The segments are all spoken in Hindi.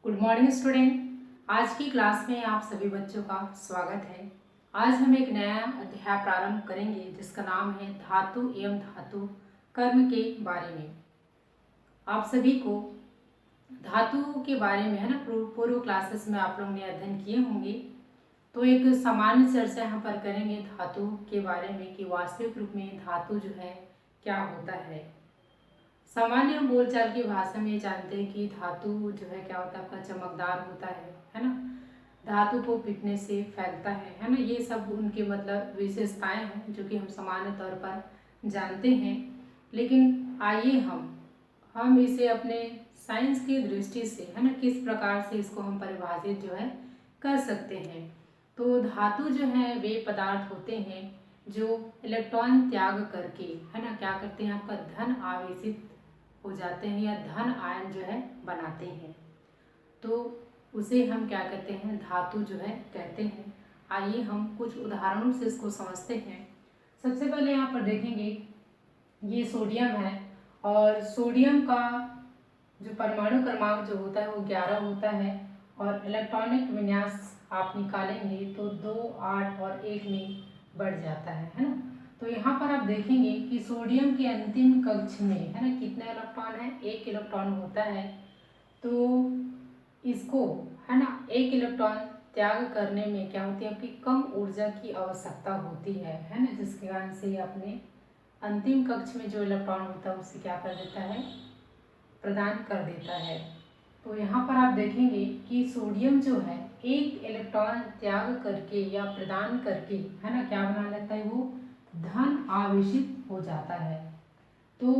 Good morning student. आज की क्लास में आप सभी बच्चों का स्वागत है। आज हम एक नया अध्याय प्रारंभ करेंगे जिसका नाम है धातु एवं धातु कर्म के बारे में। आप सभी को धातु के बारे में है ना पूर्व क्लासेस में आप लोग ने अध्ययन किए होंगे, तो एक सामान्य चर्चा यहाँ पर करेंगे धातु के बारे में कि वास्तविक रूप में धातु जो है क्या होता है। सामान्य हम बोलचाल की भाषा में जानते हैं कि धातु जो है क्या होता है, आपका चमकदार होता है ना। धातु को पीटने से फैलता है ना। ये सब उनके मतलब विशेषताएं हैं जो कि हम सामान्य तौर पर जानते हैं। लेकिन आइए हम इसे अपने साइंस की दृष्टि से है ना किस प्रकार से इसको हम परिभाषित जो है कर सकते हैं। तो धातु जो है वे पदार्थ होते हैं जो इलेक्ट्रॉन त्याग करके है ना क्या करते हैं, आपका धन आवेशित हो जाते हैं या धन आयन जो है बनाते हैं, तो उसे हम क्या कहते हैं, धातु जो है कहते हैं। आइए हम कुछ उदाहरणों से इसको समझते हैं। सबसे पहले यहाँ पर देखेंगे, ये सोडियम है और सोडियम का जो परमाणु क्रमांक जो होता है वो 11 होता है और इलेक्ट्रॉनिक विन्यास आप निकालेंगे तो 2, 8 और 1 में बढ़ जाता है ना। तो यहाँ पर आप देखेंगे कि सोडियम के अंतिम कक्ष में है ना कितने इलेक्ट्रॉन है, 1 इलेक्ट्रॉन होता है। तो इसको है ना 1 इलेक्ट्रॉन त्याग करने में क्या होती है, आपकी कम ऊर्जा की आवश्यकता होती है ना, जिसके कारण से अपने अंतिम कक्ष में जो इलेक्ट्रॉन होता है उसे क्या कर देता है, प्रदान कर देता है। तो यहाँ पर आप देखेंगे कि सोडियम जो है 1 इलेक्ट्रॉन त्याग करके या प्रदान करके है ना क्या बना लेता है, वो धन आवेशित हो जाता है। तो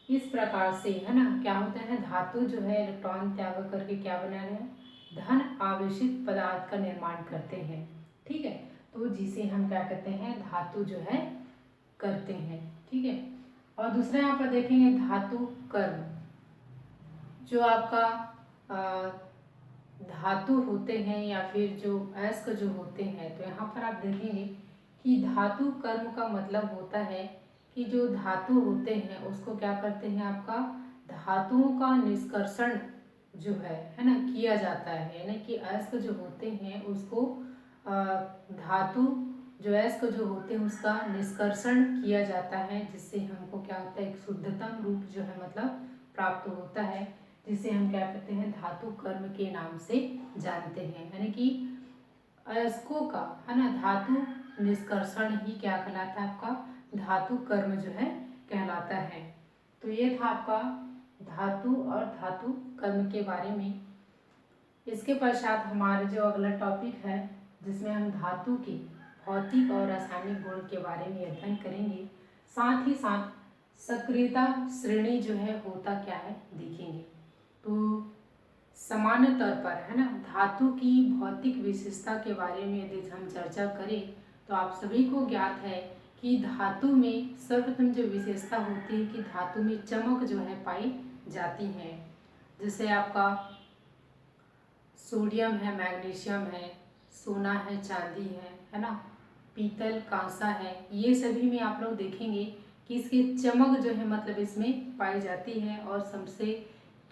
इस प्रकार से है ना क्या होता है, धातु जो है इलेक्ट्रॉन त्याग करके क्या बना रहे हैं, धन आवेशित पदार्थ का निर्माण करते हैं। ठीक है, तो जिसे हम क्या कहते हैं, धातु जो है करते हैं। ठीक है, और दूसरा यहाँ पर देखेंगे धातु कर्म। जो आपका धातु होते हैं या फिर जो अयस्क जो होते हैं, तो यहाँ पर आप देखेंगे कि धातु कर्म का मतलब होता है कि जो धातु होते हैं उसको क्या करते हैं, आपका धातुओं का निष्कर्षण जो है ना किया जाता है। यानी कि अयस्क जो होते हैं उसको धातु जो अयस्क जो होते हैं उसका निष्कर्षण किया जाता है, जिससे हमको क्या होता है, एक शुद्धतम रूप जो है मतलब प्राप्त होता है, जिसे हम क्या कहते हैं, धातु कर्म के नाम से जानते हैं। यानी कि अयस्कों का है ना धातु निष्कर्षण ही क्या कहलाता है, आपका धातु कर्म जो है कहलाता है। तो ये था आपका धातु और धातु कर्म के बारे में। इसके पश्चात हमारा जो अगला टॉपिक है जिसमें हम धातु के भौतिक और रासायनिक गुण के बारे में अध्ययन करेंगे, साथ ही साथ सक्रियता श्रेणी जो है होता क्या है देखेंगे। तो सामान्य तौर पर है ना धातु की भौतिक विशेषता के बारे में यदि हम चर्चा करें तो आप सभी को ज्ञात है कि धातु में सर्वप्रथम जो विशेषता होती है कि धातु में चमक जो है पाई जाती है। जैसे आपका सोडियम है, मैग्नीशियम है, सोना है, चांदी है ना, पीतल, कांसा है, ये सभी में आप लोग देखेंगे कि इसकी चमक जो है मतलब इसमें पाई जाती है और सबसे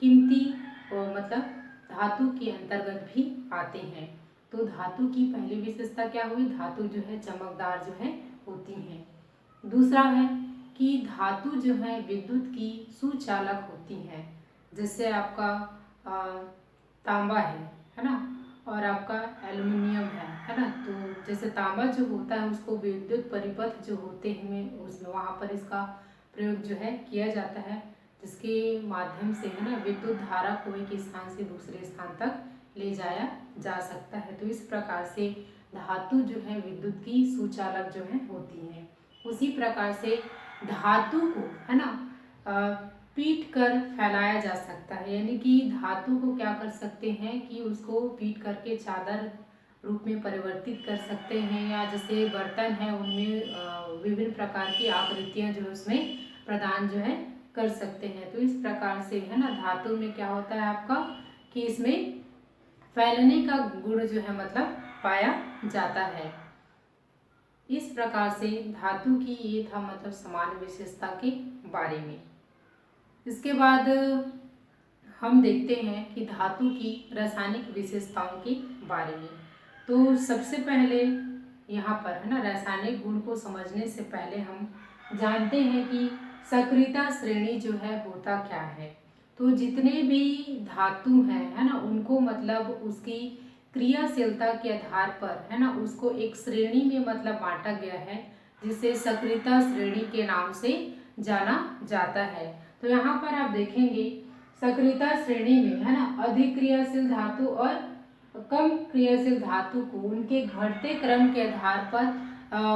कीमती मतलब धातु के अंतर्गत भी आते हैं। तो धातु की पहली विशेषता क्या हुई, धातु जो है चमकदार जो है होती हैं। दूसरा है कि धातु जो है विद्युत की सुचालक होती हैं। जैसे आपका तांबा है ना, और आपका एल्युमिनियम है ना। तो जैसे तांबा जो होता है उसको विद्युत परिपथ जो होते हैं उसमें वहाँ पर इसका प्रयोग जो है किया जाता है, जिसके माध्यम से है ना विद्युत धारा को एक स्थान से दूसरे स्थान तक ले जाया जा सकता है। तो इस प्रकार से धातु जो है विद्युत की सुचालक जो है होती है। उसी प्रकार से धातु को है ना पीट कर फैलाया जा सकता है। यानी कि धातु को क्या कर सकते हैं कि उसको पीट करके चादर रूप में परिवर्तित कर सकते हैं, या जैसे बर्तन है उनमें विभिन्न प्रकार की आकृतियां जो उसमें प्रदान जो है कर सकते हैं। तो इस प्रकार से है ना धातु में क्या होता है आपका कि इसमें फैलने का गुण जो है मतलब पाया जाता है। इस प्रकार से धातु की ये था मतलब समान विशेषता के बारे में। इसके बाद हम देखते हैं कि धातु की रासायनिक विशेषताओं के बारे में। तो सबसे पहले यहाँ पर है ना, रासायनिक गुण को समझने से पहले हम जानते हैं कि सक्रियता श्रेणी जो है होता क्या है। तो जितने भी धातु हैं है ना, उनको मतलब उसकी क्रियाशीलता के आधार पर है ना, उसको एक श्रेणी में मतलब बांटा गया है, जिसे सक्रियता श्रेणी के नाम से जाना जाता है। तो यहाँ पर आप देखेंगे सक्रियता श्रेणी में है ना, अधिक क्रियाशील धातु और कम क्रियाशील धातु को उनके घटते क्रम के आधार पर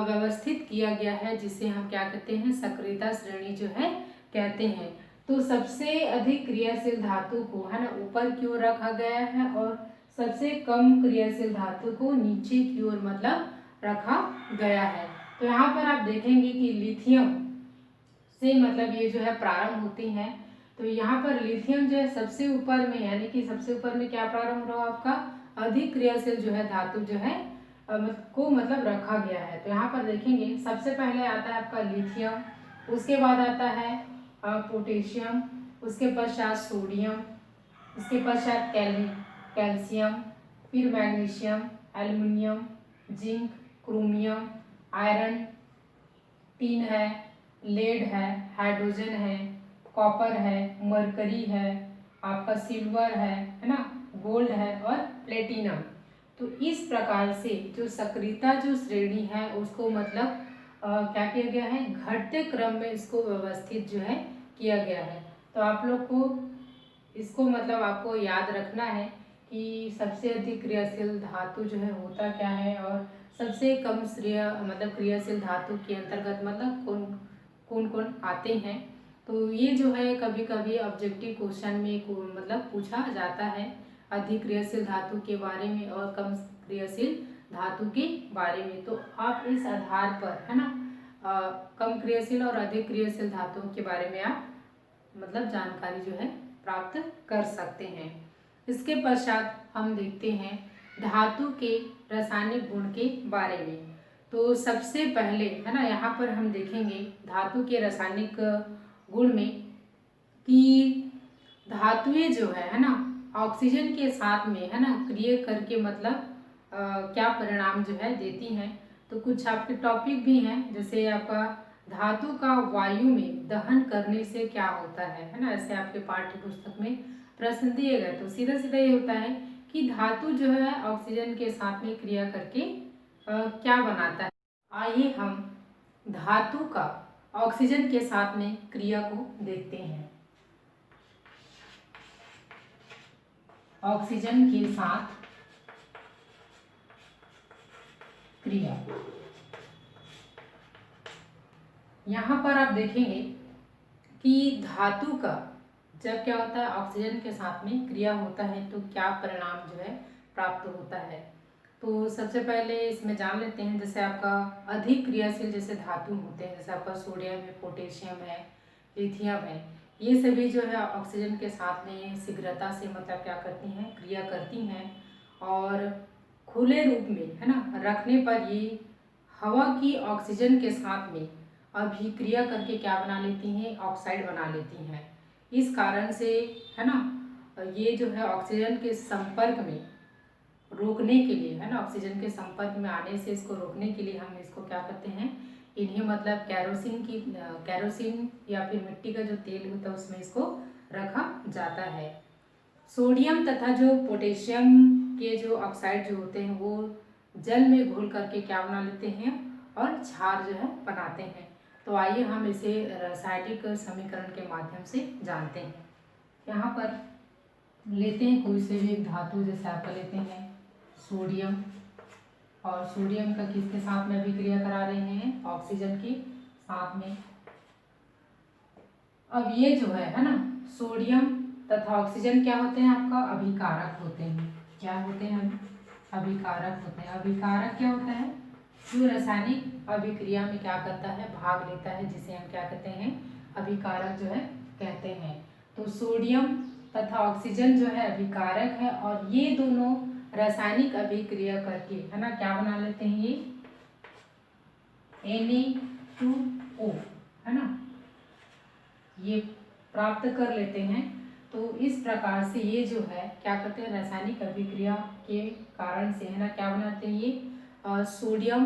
व्यवस्थित किया गया है, जिसे हम क्या कहते हैं, सक्रियता श्रेणी जो है कहते हैं। तो सबसे अधिक क्रियाशील धातु को है ना ऊपर की ओर रखा गया है और सबसे कम क्रियाशील धातु को नीचे की ओर मतलब रखा गया है। तो यहाँ पर आप देखेंगे कि लिथियम से मतलब ये जो है प्रारंभ होती हैं। तो यहाँ पर लिथियम जो है सबसे ऊपर में, यानी कि सबसे ऊपर में क्या प्रारंभ हो रहा है आपका, अधिक क्रियाशील जो है धातु जो है को मतलब रखा गया है। तो यहाँ पर देखेंगे सबसे पहले आता है आपका लिथियम, उसके बाद आता है पोटेशियम, उसके पश्चात सोडियम, इसके पश्चात कैल्शियम, फिर magnesium, aluminium, zinc, chromium, iron, tin है, लेड है, हाइड्रोजन है, कॉपर है, मरकरी है, आपका सिल्वर है ना, गोल्ड है और प्लेटिनम। तो इस प्रकार से जो सक्रियता जो श्रेणी है उसको मतलब क्या किया गया है, घटते क्रम में इसको व्यवस्थित जो है किया गया है। तो आप लोग को इसको मतलब आपको याद रखना है कि सबसे अधिक क्रियाशील धातु जो है होता क्या है और सबसे कम क्रियाशील धातु के अंतर्गत मतलब कौन कौन आते हैं। तो ये जो है कभी कभी ऑब्जेक्टिव क्वेश्चन में मतलब पूछा जाता है, अधिक क्रियाशील धातु के बारे में और कम क्रियाशील धातु के बारे में। तो आप इस आधार पर है ना कम क्रियाशील और अधिक क्रियाशील धातुओं के बारे में आप मतलब जानकारी जो है प्राप्त कर सकते हैं। इसके पश्चात हम देखते हैं धातु के रासायनिक गुण के बारे में। तो सबसे पहले है ना यहाँ पर हम देखेंगे धातु के रासायनिक गुण में कि धातुएं जो है ना ऑक्सीजन के साथ में है ना क्रिया करके मतलब क्या परिणाम जो है देती हैं। तो कुछ आपके टॉपिक भी हैं, जैसे आपका धातु का वायु में दहन करने से क्या होता है ना, ऐसे आपके पाठ्य पुस्तक में प्रश्न दिए गए। तो सीधा सीधा ये होता है कि धातु जो है ऑक्सीजन के साथ में क्रिया करके क्या बनाता है। आइए हम धातु का ऑक्सीजन के साथ में क्रिया को देखते हैं। ऑक्सीजन के साथ क्रिया, यहाँ पर आप देखेंगे कि धातु का जब क्या होता है ऑक्सीजन के साथ में क्रिया होता है तो क्या परिणाम जो है प्राप्त होता है। तो सबसे पहले इसमें जान लेते हैं, जैसे आपका अधिक क्रियाशील जैसे धातु होते हैं, जैसे आपका सोडियम है, पोटेशियम है, लिथियम है, ये सभी जो है ऑक्सीजन के साथ में शीघ्रता से मतलब क्या करती हैं, क्रिया करती हैं और खुले रूप में है ना रखने पर ये हवा की ऑक्सीजन के साथ में अभिक्रिया करके क्या बना लेती हैं, ऑक्साइड बना लेती हैं। इस कारण से है ना ये जो है ऑक्सीजन के संपर्क में रोकने के लिए है ना, ऑक्सीजन के संपर्क में आने से इसको रोकने के लिए हम इसको क्या करते हैं, इन्हें मतलब कैरोसिन या फिर मिट्टी का जो तेल होता है उसमें इसको रखा जाता है। सोडियम तथा जो पोटेशियम के जो ऑक्साइड जो होते हैं वो जल में घुल करके क्या बना लेते हैं और क्षार जो है बनाते हैं। तो आइए हम इसे रासायनिक समीकरण के माध्यम से जानते हैं। यहाँ पर लेते हैं कोई से भी एक धातु, जैसे आपका लेते हैं सोडियम, और सोडियम का किसके साथ में अभिक्रिया करा रहे हैं, ऑक्सीजन के साथ में। अब ये जो है ना सोडियम तथा ऑक्सीजन क्या होते हैं, आपका अभिकारक होते हैं। क्या होते हैं, अभिकारक होते हैं। अभिकारक क्या होता है, जो रासायनिक अभिक्रिया में क्या करता है, भाग लेता है, जिसे हम क्या कहते हैं, अभिकारक जो है कहते हैं। तो सोडियम तथा ऑक्सीजन जो है अभिकारक है और ये दोनों रासायनिक अभिक्रिया करके है ना क्या बना लेते हैं, ये Na2O है ना, ये प्राप्त कर लेते हैं। तो इस प्रकार से ये जो है क्या करते हैं, रासायनिक अभिक्रिया के कारण से है ना क्या बनाते हैं, ये सोडियम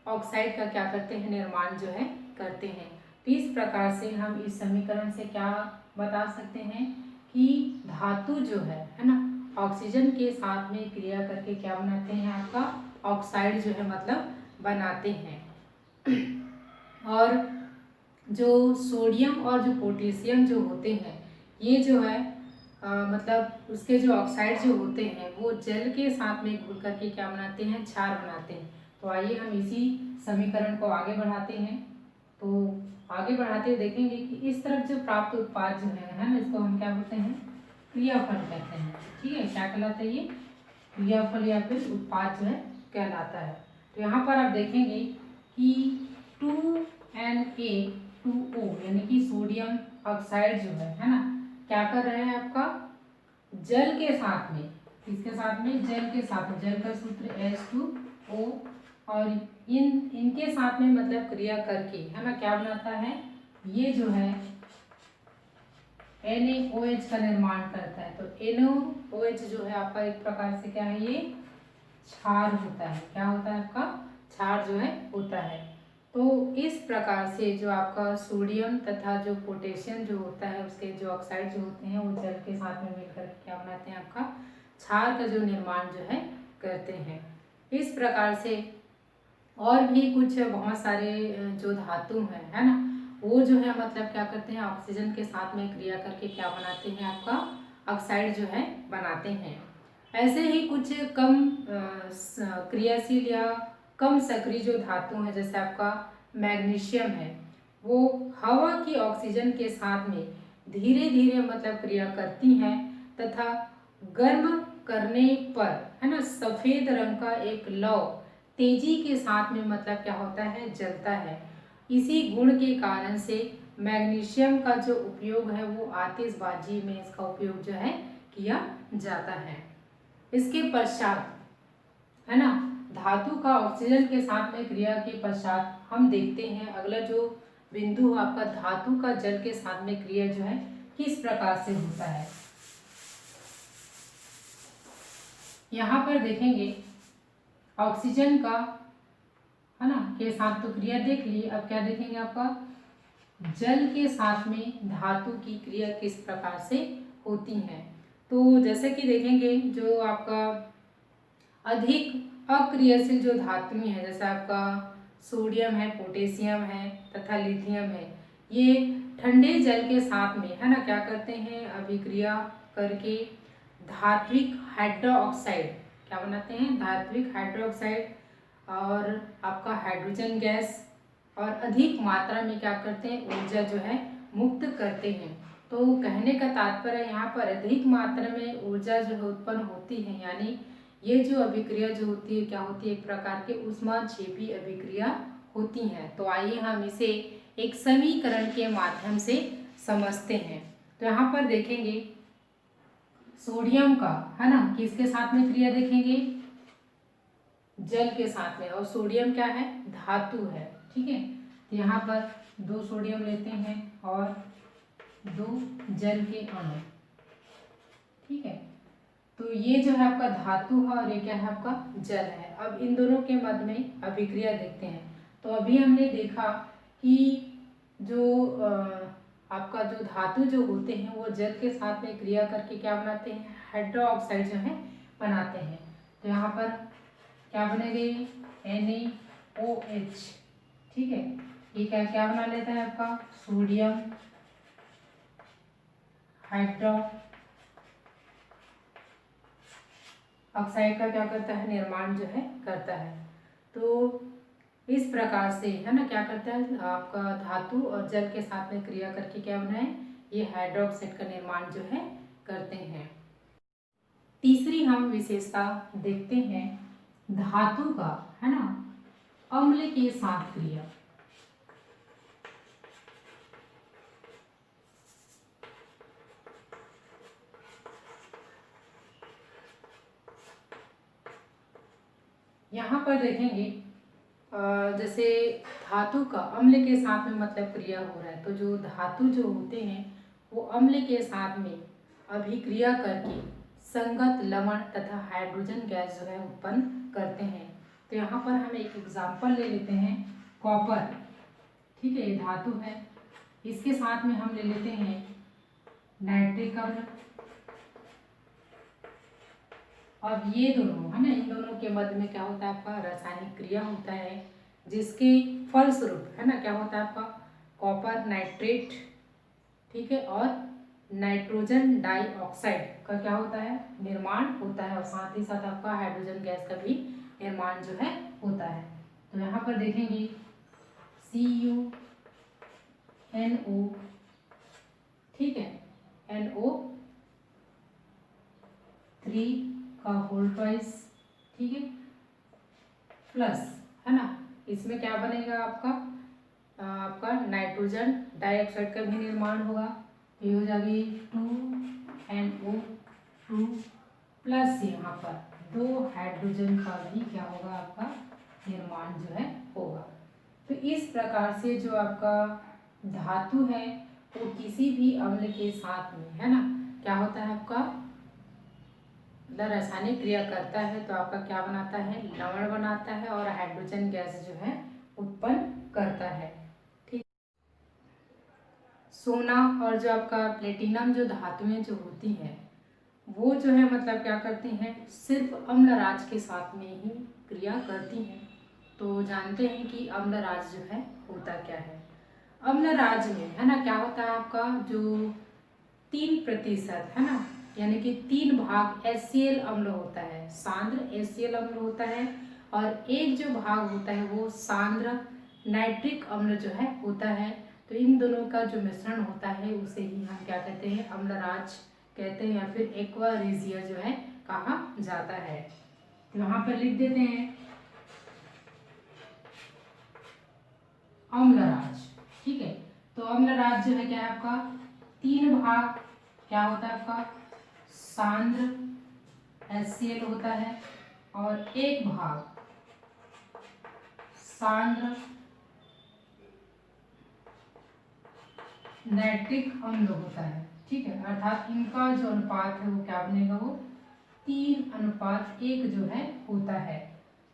ऑक्साइड का क्या करते हैं, निर्माण जो है करते हैं। तो इस प्रकार से हम इस समीकरण से क्या बता सकते हैं कि धातु जो है ना, ऑक्सीजन के साथ में क्रिया करके क्या बनाते हैं, आपका ऑक्साइड जो है मतलब बनाते हैं। और जो सोडियम और जो पोटेशियम जो होते हैं, ये जो है मतलब उसके जो ऑक्साइड जो होते हैं वो जल के साथ में घुल करके क्या बनाते हैं, क्षार बनाते हैं। तो आइए हम इसी समीकरण को आगे बढ़ाते हैं। तो आगे बढ़ाते हुए देखेंगे कि इस तरफ जो प्राप्त उत्पाद जो है ना, इसको हम क्या बोलते हैं, क्रियाफल कहते हैं। ठीक है, क्या कहलाता है ये, क्रियाफल या फिर उत्पाद जो है कहलाता है। तो यहाँ पर आप देखेंगे कि 2Na2O यानी कि सोडियम ऑक्साइड जो है ना, क्या कर रहे हैं, आपका जल के साथ में, किसके साथ में, जल के साथ में, जल का सूत्र H2O, और इनके साथ में मतलब क्रिया करके है ना क्या बनाता है, ये जो है NaOH का निर्माण करता है। तो NaOH जो है आपका एक प्रकार से क्या है, ये क्षार होता है। क्या होता है, आपका क्षार जो है होता है। तो इस प्रकार से जो आपका सोडियम तथा जो पोटेशियम जो होता है, उसके जो ऑक्साइड जो होते हैं वो जल के साथ में मिलकर क्या बनाते हैं, आपका क्षार का जो निर्माण जो है करते हैं। इस प्रकार से और भी कुछ बहुत सारे जो धातु हैं है ना, वो जो है मतलब क्या करते हैं, ऑक्सीजन के साथ में क्रिया करके क्या बनाते हैं, आपका ऑक्साइड जो है बनाते हैं। ऐसे ही कुछ कम क्रियाशील या कम सक्रिय जो धातु हैं, जैसे आपका मैग्नीशियम है, वो हवा की ऑक्सीजन के साथ में धीरे धीरे मतलब क्रिया करती हैं तथा गर्म करने पर है ना सफ़ेद रंग का एक लौ तेजी के साथ में मतलब क्या होता है, जलता है। इसी गुण के कारण से मैग्नीशियम का जो उपयोग है वो आतिशबाजी में इसका उपयोग जो है किया जाता है। इसके पश्चात है ना, धातु का ऑक्सीजन के साथ में क्रिया के पश्चात हम देखते हैं अगला जो बिंदु आपका धातु का जल के साथ में क्रिया जो है किस प्रकार से होता है। यहाँ पर देखेंगे ऑक्सीजन का है ना के साथ तो क्रिया देख ली, अब क्या देखेंगे, आपका जल के साथ में धातु की क्रिया किस प्रकार से होती है। तो जैसे कि देखेंगे जो आपका अधिक अक्रियाशील जो धातुएं हैं, जैसे आपका सोडियम है, पोटेशियम है तथा लिथियम है, ये ठंडे जल के साथ में है ना क्या करते हैं, अभिक्रिया करके धात्विक हाइड्रोक्साइड क्या बनाते हैं, धात्विक हाइड्रोक्साइड और आपका हाइड्रोजन गैस और अधिक मात्रा में क्या करते हैं, ऊर्जा जो है मुक्त करते हैं। तो कहने का तात्पर्य यहाँ पर अधिक मात्रा में ऊर्जा जो है उत्पन्न होती है, यानी ये जो अभिक्रिया जो होती है क्या होती है, एक प्रकार के ऊष्माक्षेपी अभिक्रिया होती हैं। तो आइए हम इसे एक समीकरण के माध्यम से समझते हैं। तो यहाँ पर देखेंगे सोडियम का है ना किसके साथ में क्रिया देखेंगे, जल के साथ में, और सोडियम क्या है, धातु है। ठीक है, तो यहाँ पर 2 सोडियम लेते हैं और 2 जल के अणु। ठीक है, तो ये जो है आपका धातु है और ये क्या है, आपका जल है। अब इन दोनों के मध्य में अभिक्रिया देखते हैं। तो अभी हमने देखा कि जो आपका जो धातु जो होते हैं वो जल के साथ में क्रिया करके क्या बनाते हैं, हाइड्रोक्साइड जो है बनाते हैं। तो यहाँ पर क्या बनेंगे, NaOH। ठीक है, ये क्या क्या बना लेता है, आपका सोडियम हाइड्रो ऑक्साइड का क्या करता है, निर्माण जो है करता है। तो इस प्रकार से है ना क्या करता है, आपका धातु और जल के साथ में क्रिया करके क्या बनाए, ये हाइड्रोक्साइड का निर्माण जो है करते हैं। तीसरी हम विशेषता देखते हैं धातु का है ना अम्ल के साथ क्रिया। यहाँ पर देखेंगे जैसे धातु का अम्ल के साथ में मतलब क्रिया हो रहा है, तो जो धातु जो होते हैं वो अम्ल के साथ में अभिक्रिया करके संगत लवण तथा हाइड्रोजन गैस जो है उत्पन्न करते हैं। तो यहाँ पर हम एक एग्जाम्पल ले लेते हैं, कॉपर, ठीक है, ये धातु है। इसके साथ में हम ले लेते हैं नाइट्रिक अम्ल। अब ये दोनों है ना, इन दोनों के मध्य में क्या होता है आपका रासायनिक क्रिया होता है, जिसके फलस्वरूप है ना क्या होता है आपका कॉपर नाइट्रेट, ठीक है, और नाइट्रोजन डाइऑक्साइड का क्या होता है निर्माण होता है, और साथ ही साथ आपका हाइड्रोजन गैस का भी निर्माण जो है होता है। तो यहाँ पर देखेंगे CuNO, ठीक है, NO3 का होल ट्वाइस, ठीक है, प्लस है ना, इसमें क्या बनेगा आपका नाइट्रोजन डाइऑक्साइड का भी निर्माण होगा। ये हो जाएगी 2NO2 प्लस यहाँ पर 2 हाइड्रोजन का भी क्या होगा आपका निर्माण जो है होगा। तो इस प्रकार से जो आपका धातु है वो किसी भी अम्ल के साथ में है ना क्या होता है आपका रासायनिक क्रिया करता है, तो आपका क्या बनाता है लवण बनाता है और हाइड्रोजन गैस जो है उत्पन्न करता है। ठीक, सोना और जो आपका प्लेटिनम जो धातुएं जो होती हैं वो जो है मतलब क्या करती हैं सिर्फ अम्लराज के साथ में ही क्रिया करती हैं। तो जानते हैं कि अम्लराज जो है होता क्या है। अम्लराज में है ना क्या होता है आपका जो 3% है ना, यानी कि 3 भाग HCl अम्ल होता है, सांद्र HCl अम्ल होता है, और एक जो भाग होता है वो सांद्र नाइट्रिक अम्ल जो है होता है। तो इन दोनों का जो मिश्रण होता है उसे ही हम क्या कहते हैं अम्लराज कहते हैं, या फिर एक्वा रेजिया जो है कहा जाता है। तो यहाँ पर लिख देते हैं अम्लराज, ठीक है। तो अम्लराज जो है क्या है आपका 3 भाग क्या होता है आपका सांद्र HCl होता है, और एक भाग सांद्र नाइट्रिक अम्ल होता है, ठीक है। अर्थात इनका जो अनुपात है वो क्या बनेगा वो 3:1 जो है होता है।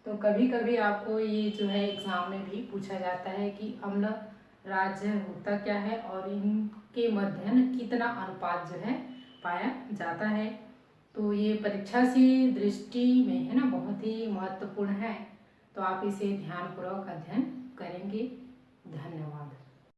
तो कभी कभी आपको ये जो है एग्जाम में भी पूछा जाता है कि अम्ल राज्य होता क्या है और इनके मध्य न कितना अनुपात जो है पाया जाता है। तो ये परीक्षा से दृष्टि में है ना बहुत ही महत्वपूर्ण है, तो आप इसे ध्यानपूर्वक अध्ययन करेंगे। धन्यवाद।